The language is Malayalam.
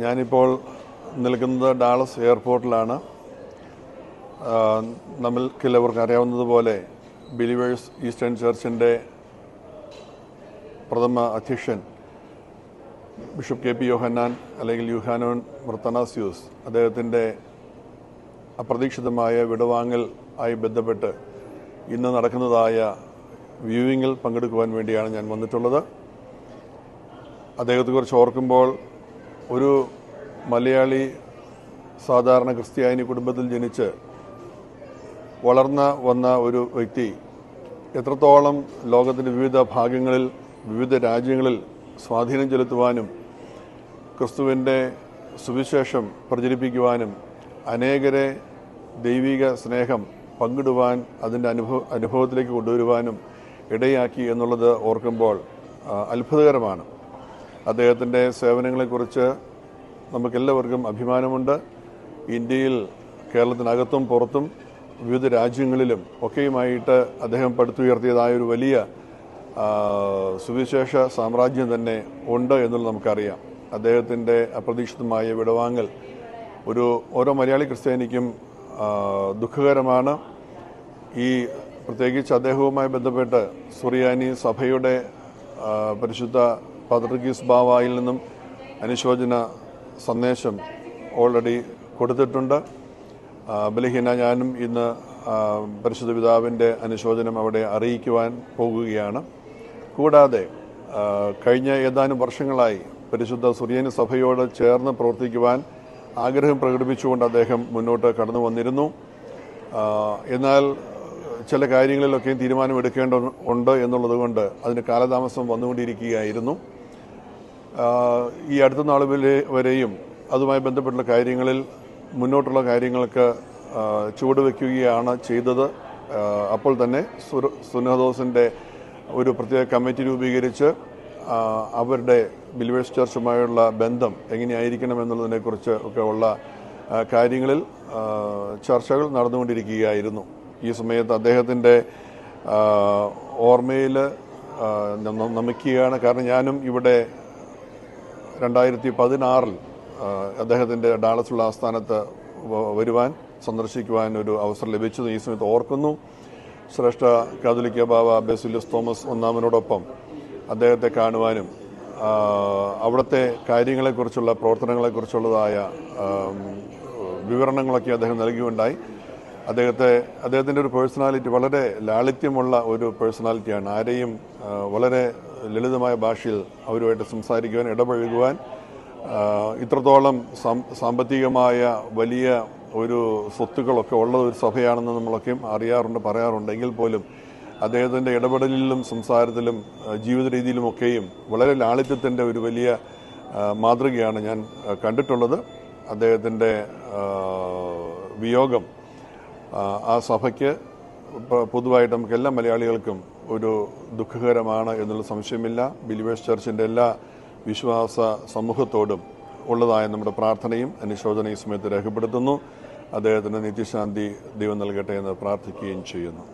ഞാനിപ്പോൾ നിൽക്കുന്നത് ഡാളസ് എയർപോർട്ടിലാണ്. നമ്മൾക്കെല്ലാവർക്കും അറിയാവുന്നതുപോലെ ബിലീവേഴ്സ് ഈസ്റ്റേൺ ചർച്ചിൻ്റെ പ്രഥമ അധ്യക്ഷൻ ബിഷപ്പ് കെ.പി. യോഹന്നാൻ അല്ലെങ്കിൽ യൂഹാനോൻ മർത്തനാസ്യൂസ് അദ്ദേഹത്തിൻ്റെ അപ്രതീക്ഷിതമായ വിടവാങ്ങൽ ആയി ബന്ധപ്പെട്ട് ഇന്ന് നടക്കുന്നതായ വ്യൂവിങ്ങിൽ പങ്കെടുക്കുവാൻ വേണ്ടിയാണ് ഞാൻ വന്നിട്ടുള്ളത്. അദ്ദേഹത്തെക്കുറിച്ച് ഓർക്കുമ്പോൾ ഒരു മലയാളി സാധാരണ ക്രിസ്ത്യാനി കുടുംബത്തിൽ ജനിച്ച് വളർന്ന വന്ന ഒരു വ്യക്തി എത്രത്തോളം ലോകത്തിൻ്റെ വിവിധ ഭാഗങ്ങളിൽ വിവിധ രാജ്യങ്ങളിൽ സ്വാധീനം ചെലുത്തുവാനും ക്രിസ്തുവിൻ്റെ സുവിശേഷം പ്രചരിപ്പിക്കുവാനും അനേകരെ ദൈവിക സ്നേഹം പങ്കിടുവാൻ അതിൻ്റെ അനുഭവത്തിലേക്ക് കൊണ്ടുവരുവാനും ഇടയാക്കി എന്നുള്ളത് ഓർക്കുമ്പോൾ അത്ഭുതകരമാണ്. അദ്ദേഹത്തിൻ്റെ സേവനങ്ങളെക്കുറിച്ച് നമുക്കെല്ലാവർക്കും അഭിമാനമുണ്ട്. ഇന്ത്യയിൽ, കേരളത്തിനകത്തും പുറത്തും വിവിധ രാജ്യങ്ങളിലും ഒക്കെയുമായിട്ട് അദ്ദേഹം പടുത്തുയർത്തിയതായൊരു വലിയ സുവിശേഷ സാമ്രാജ്യം തന്നെ ഉണ്ട് എന്നുള്ളത് നമുക്കറിയാം. അദ്ദേഹത്തിൻ്റെ അപ്രതീക്ഷിതമായ വിടവാങ്ങൽ ഓരോ മലയാളി ക്രിസ്ത്യാനിക്കും ദുഃഖകരമാണ്. പ്രത്യേകിച്ച് അദ്ദേഹവുമായി ബന്ധപ്പെട്ട് സുറിയാനി സഭയുടെ പരിശുദ്ധ പത്രികീസ് ബാവായിൽ നിന്നും അനുശോചന സന്ദേശം ഓൾറെഡി കൊടുത്തിട്ടുണ്ട്. ബലഹീന ഞാനും ഇന്ന് പരിശുദ്ധ പിതാവിൻ്റെ അനുശോചനം അവിടെ അറിയിക്കുവാൻ പോകുകയാണ്. കൂടാതെ കഴിഞ്ഞ ഏതാനും വർഷങ്ങളായി പരിശുദ്ധ സുറിയാനി സഭയോട് ചേർന്ന് പ്രവർത്തിക്കുവാൻ ആഗ്രഹം പ്രകടിപ്പിച്ചുകൊണ്ട് അദ്ദേഹം മുന്നോട്ട് കടന്നു വന്നിരുന്നു. എന്നാൽ ചില കാര്യങ്ങളിലൊക്കെയും തീരുമാനമെടുക്കേണ്ടതുണ്ട് എന്നുള്ളത് കൊണ്ട് അതിന് കാലതാമസം വന്നുകൊണ്ടിരിക്കുകയായിരുന്നു. ഈ അടുത്ത നാൾ വരെയും അതുമായി ബന്ധപ്പെട്ടുള്ള കാര്യങ്ങളിൽ മുന്നോട്ടുള്ള കാര്യങ്ങൾക്ക് ചുവടുവെക്കുകയാണ് ചെയ്തത്. അപ്പോൾ തന്നെ സുനഹദോസിൻ്റെ ഒരു പ്രത്യേക കമ്മിറ്റി രൂപീകരിച്ച് അവരുടെ ബിലീവേഴ്സ് ചർച്ചുമായുള്ള ബന്ധം എങ്ങനെയായിരിക്കണം എന്നുള്ളതിനെക്കുറിച്ച് ഒക്കെ ഉള്ള കാര്യങ്ങളിൽ ചർച്ചകൾ നടന്നുകൊണ്ടിരിക്കുകയായിരുന്നു. ഈ സമയത്ത് അദ്ദേഹത്തിൻ്റെ ഓർമ്മയിൽ നമിക്കുകയാണ്. കാരണം ഞാനും ഇവിടെ 2016 അദ്ദേഹത്തിൻ്റെ ഡാളസുള്ള ആസ്ഥാനത്ത് വരുവാൻ സന്ദർശിക്കുവാൻ ഒരു അവസരം ലഭിച്ചത് ഈ സമയത്ത് ഓർക്കുന്നു. ശ്രേഷ്ഠ കാതോലിക്ക ബാവ ബേസിലിയസ് തോമസ് ഒന്നാമനോടൊപ്പം അദ്ദേഹത്തെ കാണുവാനും അവിടുത്തെ കാര്യങ്ങളെക്കുറിച്ചുള്ള പ്രവർത്തനങ്ങളെക്കുറിച്ചുള്ളതായ വിവരണങ്ങളൊക്കെ അദ്ദേഹം നൽകുകയുണ്ടായി. അദ്ദേഹത്തിൻ്റെ ഒരു പേഴ്സണാലിറ്റി വളരെ ലാളിത്യമുള്ള ഒരു പേഴ്സണാലിറ്റിയാണ്. ആരെയും വളരെ ലളിതമായ ഭാഷയിൽ അവരുമായിട്ട് സംസാരിക്കുവാൻ, ഇടപഴകുവാൻ, ഇത്രത്തോളം സാമ്പത്തികമായ വലിയ ഒരു സ്വത്തുക്കളൊക്കെ ഉള്ള ഒരു സഭയാണെന്ന് നമ്മളൊക്കെയും അറിയാറുണ്ട്, പറയാറുണ്ട്. എങ്കിൽ പോലും അദ്ദേഹത്തിൻ്റെ ഇടപെടലിലും സംസാരത്തിലും ജീവിത രീതിയിലുമൊക്കെയും വളരെ ലാളിത്യത്തിൻ്റെ ഒരു വലിയ മാതൃകയാണ് ഞാൻ കണ്ടിട്ടുള്ളത്. അദ്ദേഹത്തിൻ്റെ വിയോഗം ആ സഭയ്ക്ക് പൊതുവായിട്ട് നമുക്ക് എല്ലാ മലയാളികൾക്കും ഒരു ദുഃഖകരമാണ് എന്നുള്ള സംശയമില്ല. ബിലീവേഴ്സ് ചർച്ചിൻ്റെ എല്ലാ വിശ്വാസ സമൂഹത്തോടും ഉള്ളതായ നമ്മുടെ പ്രാർത്ഥനയും അനുശോചന ഈ സമയത്ത് രേഖപ്പെടുത്തുന്നു. അദ്ദേഹത്തിന് നിത്യശാന്തി ദൈവം നൽകട്ടെ എന്ന് പ്രാർത്ഥിക്കുകയും ചെയ്യുന്നു.